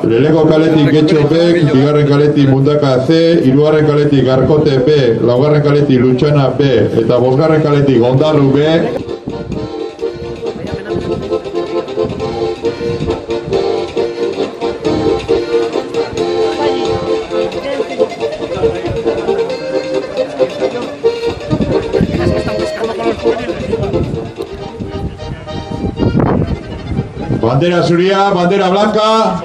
Lehenengo kaletik Getxo B, bigarren kaletik Mundaka C, hirugarren kaletik Arkote B, laugarren kaletik Lutxana B, eta bosgarren kaletik Ondarru B. Bandera zuria, bandera blanca.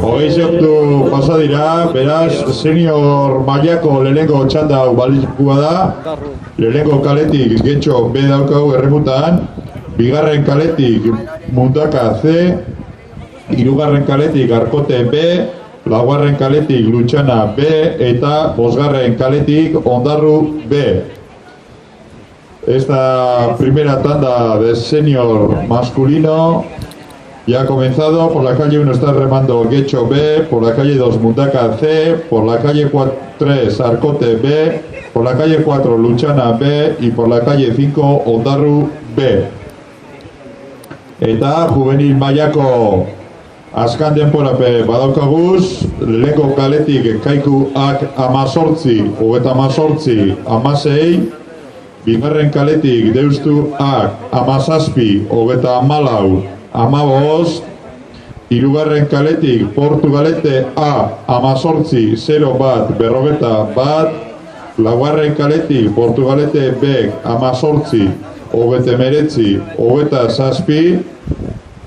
Hogei segundu pasa dira, beraz, senior mailako lehenengo txanda hau balizkoa da. Lehenengo kaletik Getxo B daukagu erremutan, bigarren kaletik Mundaka C, hirugarren kaletik Arkote B, laugarren kaletik Lutxana B, eta bosgarren kaletik Ondarru B. Esta primera tanda de senior masculino ya ha comenzado. Por la calle 1 está remando Getxo B, por la calle 2 Mundaka C, por la calle 3 Arkote B, por la calle 4 Lutxana B y por la calle 5 Ondarru B. Eta juvenil mailako azkan denporape badaukaguz, lehenengo kaletik Kaikuak 18, hogeta 18, 16, bigarren kaletik Deustuak 17, hogeta 14, 15, hirugarren kaletik Portugalete A 18, 01, berrogeta bat, laugarren kaletik Portugalete B 18, hogeta 19, hogeta 7,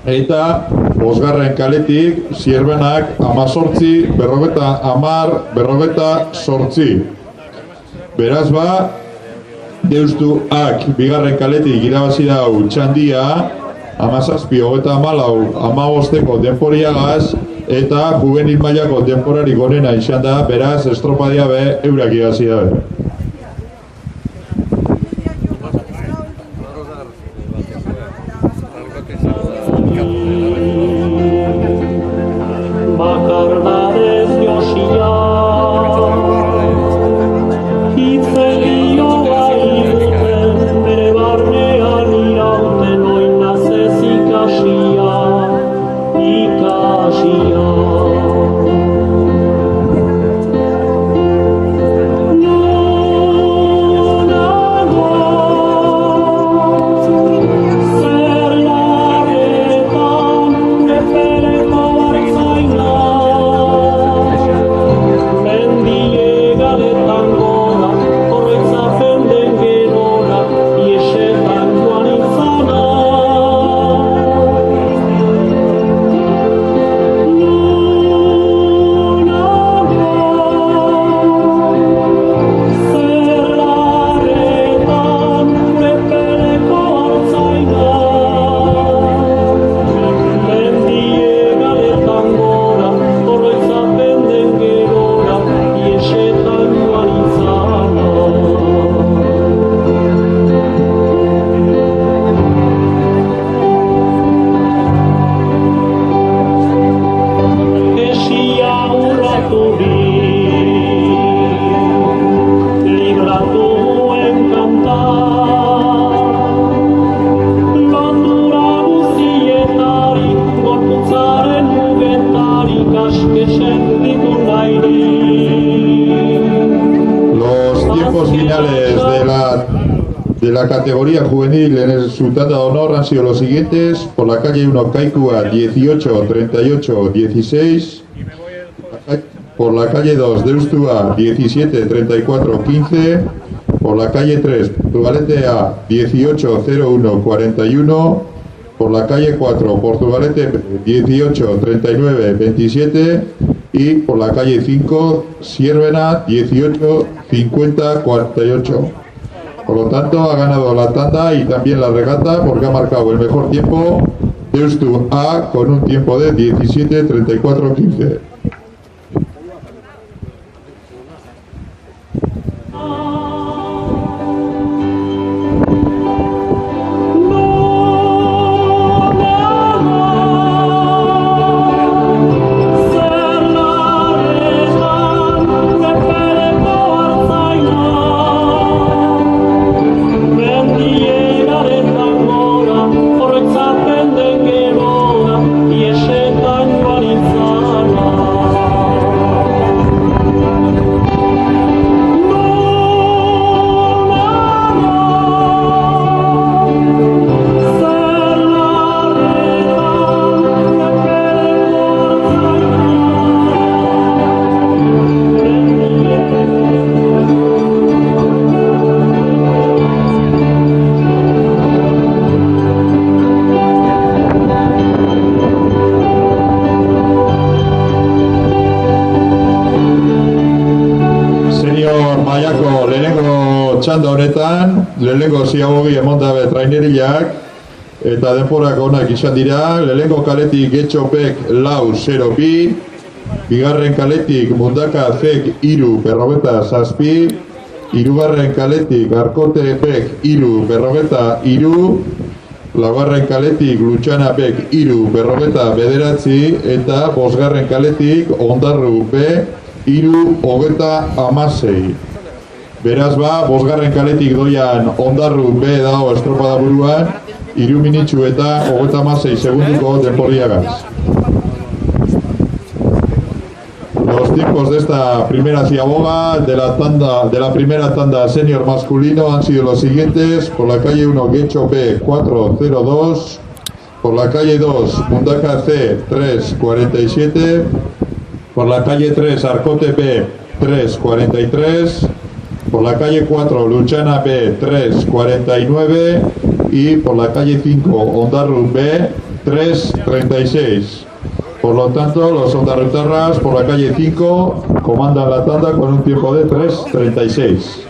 eta bosgarren kaletik Zierbenak 18, berrogeta 10, berrogeta 8. Beraz ba, Deustuak bigarren kaletik irabazi dau txandia, 17, hogeta 14, 15 denporiagaz, eta juvenil mailako denporarik onena izan da, beraz, estropadia be, eurak irabazi da be. De la categoría juvenil en su tanda de honor han sido los siguientes: por la calle 1 Kaikua 18, 38, 16, por la calle 2 Deustua 17, 34, 15, por la calle 3 Portugalete A 18, 01, 41, por la calle 4 Portugalete 18, 39, 27 y por la calle 5 Zierbena 18, 50, 48. Por lo tanto, ha ganado la tanda y también la regata porque ha marcado el mejor tiempo Deustu A con un tiempo de 17, 34, 15. txanda honetan, lehenengo ziagogi emon dabe traineriak, eta denporak onak izan dira, lehenengo kaletik Getxopek lau 0 bi, bigarren kaletik Mundaka Zek 3 berrogeta zazpi, hirugarren kaletik Arkotepek 3 berrogeta 3, laugarren kaletik Lutxana Bek 3 berrogeta bederatzi, eta bosgarren kaletik Ondarru B 3 hogeta amasei. Beraz bosgarren kaletik doian Ondarru B dago estropada buruan, 3 minitxu eta hogeta amasei segunduko denporriagaz. Los tiempos de esta primera ciaboga de la primera tanda senior masculino han sido los siguientes: por la calle 1 Getxope 4.02, por la calle 2 Mundaka C 3.47, por la calle 3 Arcote B 3.43, por la calle 4 Luchana B 3.49 y por la calle 5 Ondarru B 3.36. Por lo tanto, los ondarrutarras por la calle 5 comandan la tanda con un tiempo de 3.36.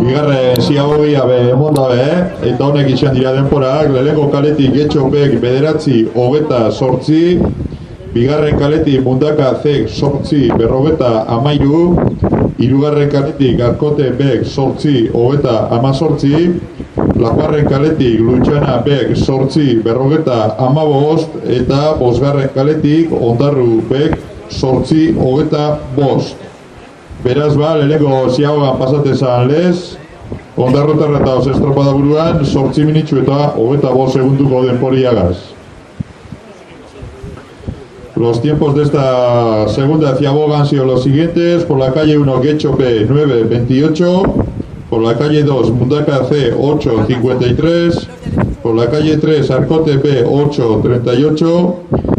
Bigarren ziagogia emon dabe, eta honek izan dira denporak, lehenengo kaletik Getxopek bederatzi hogeta sortzi, bigarren kaletik Mundaka Zek sortzi berrogeta amairu, hirugarren kaletik Arkote Bek sortzi hogeta amazortzi, laugarren kaletik Lutxana Bek sortzi berrogeta amabost, eta bosgarren kaletik Ondarru Bek sortzi hogeta bost. Beraz lehenengo ziagoan pasatezan lez, Ondarrutarra eta os estropada buruan, 8 minitxu eta 25 segunduko denporiagaz. Los tiempos de esta segunda ciaboga han sido los siguientes. Por la calle 1, Guecho P, 9.28. Por la calle 2, Mundaka C, 8.53. Por la calle 3, Arcote B, 8.38.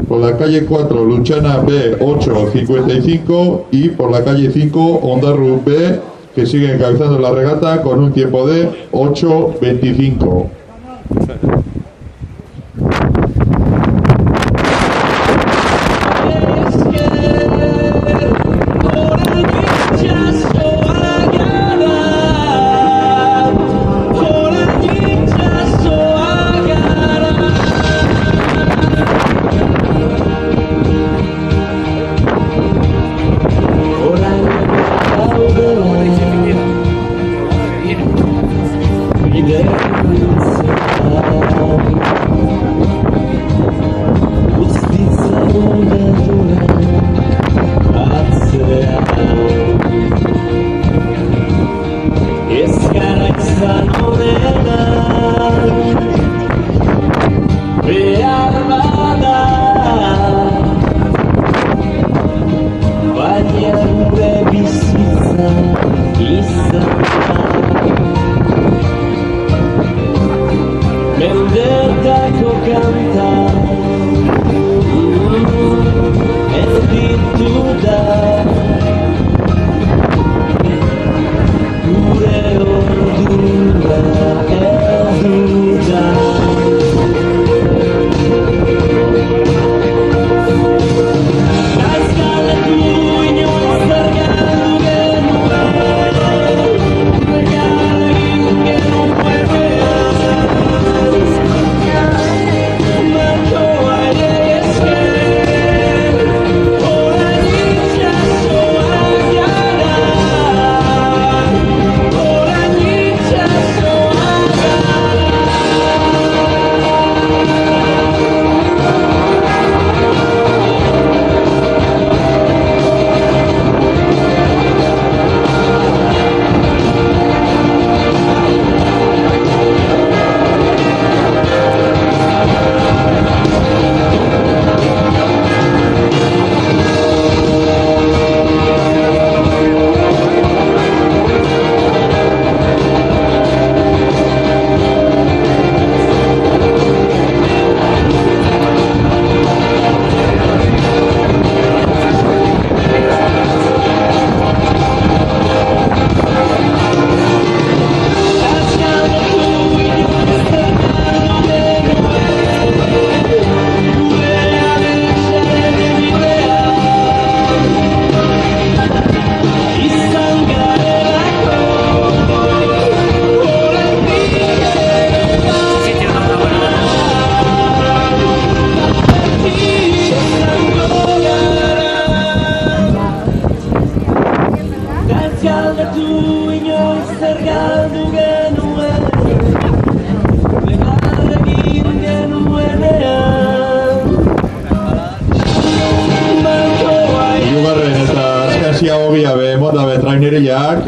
Por la calle 4, Luchana B, 8.55. Y por la calle 5, Ondarru B, que sigue encabezando la regata con un tiempo de 8.25.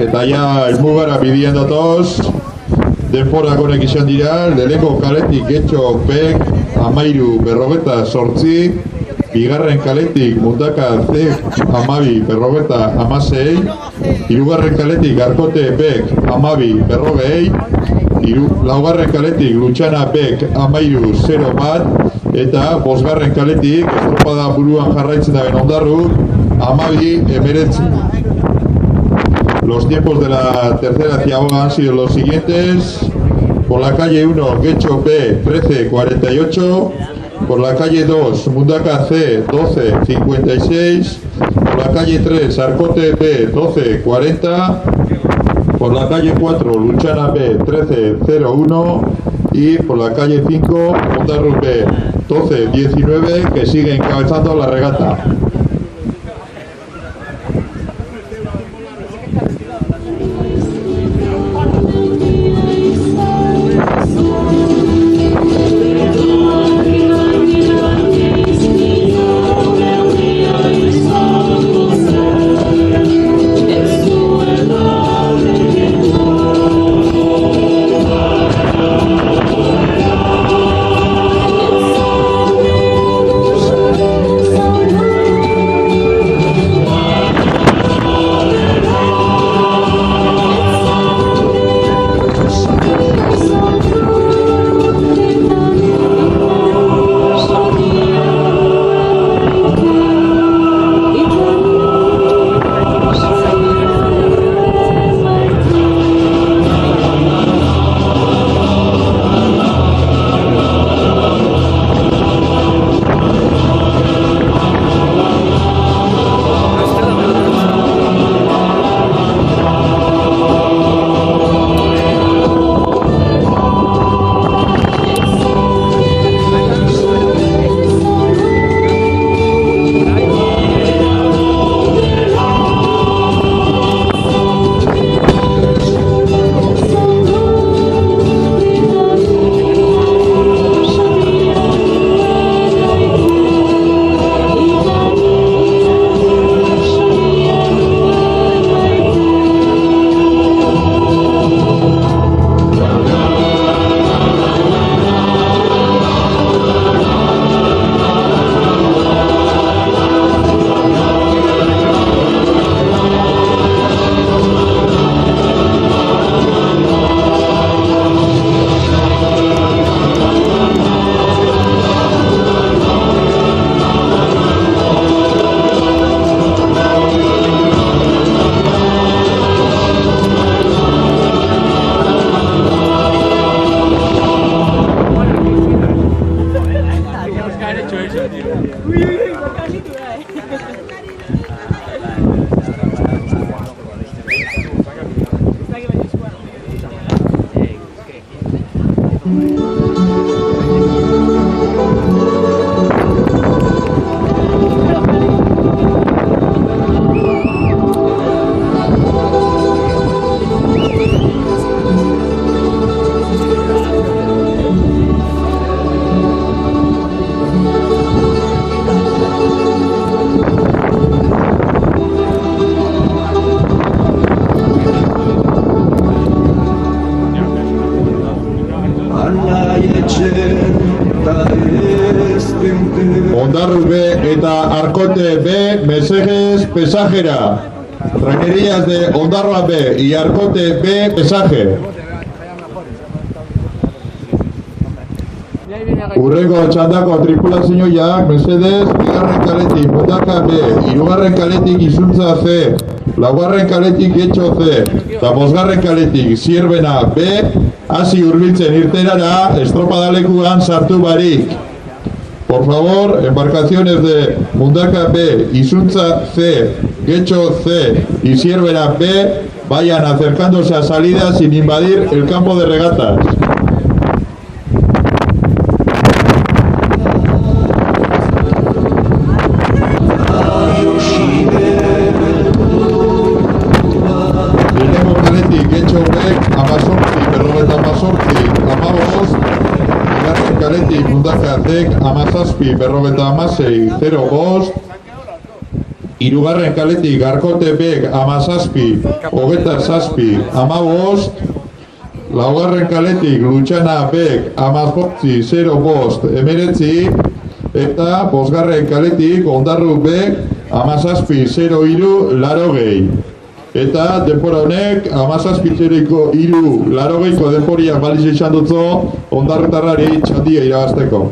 Eta ja elmugara bidiendo toz denpora konekizion dira, lehenko kaletik Getxo Bek, Amairu berrogeta sortzi, bigarren kaletik Mundaka C, Amabi berrogeta amasei, hirugarren kaletik Arkote Bek, Amabi berrogei, laugarren kaletik Luchana Bek, Amairu 0 bat, eta bosgarren kaletik estropada buruan jarraitzen daben Ondarru, Amabi emeretzi. Los tiempos de la tercera ciaboga han sido los siguientes. Por la calle 1, Getxo B, 13.48. Por la calle 2, Mundaka C, 12.56. Por la calle 3, Arcote B, 12.40. Por la calle 4, Luchana B, 13.01. Y por la calle 5, Ondarru B, 12.19, que sigue encabezando la regata. So Arcote B, Mesegues, Pesajera. Traquerías de Ondarroa B y Arcote B, Pesaje. Urrengo txandako tripulazioak, mesedez, bigarren kaletik Mundaka B, hirugarren kaletik Izuntza C, laugarren kaletik Getxo C, eta bosgarren kaletik Zierbena B, hasi hurbiltzen irtenara, estropadalekuan sartu barik. Por favor, embarcaciones de Mundaka B, Izuntza C, Getxo C y Zierbena B, vayan acercándose a salida sin invadir el campo de regatas. Kaletik Mundaka Dek amazazpi berrogeta amasei 0-5. Hirugarren kaletik Arkote Bek amazazpi hogeta zazpi 15. Laugarren kaletik Lutxana Bek amazortzi 0-5 19. Eta bosgarren kaletik Ondarru Bek amazazpi 0-3 80. Eta denpora honek, amazazpitzeriko 3 80ko denporiak baliz izan dutzo, ondarretarrari txandia irabazteko.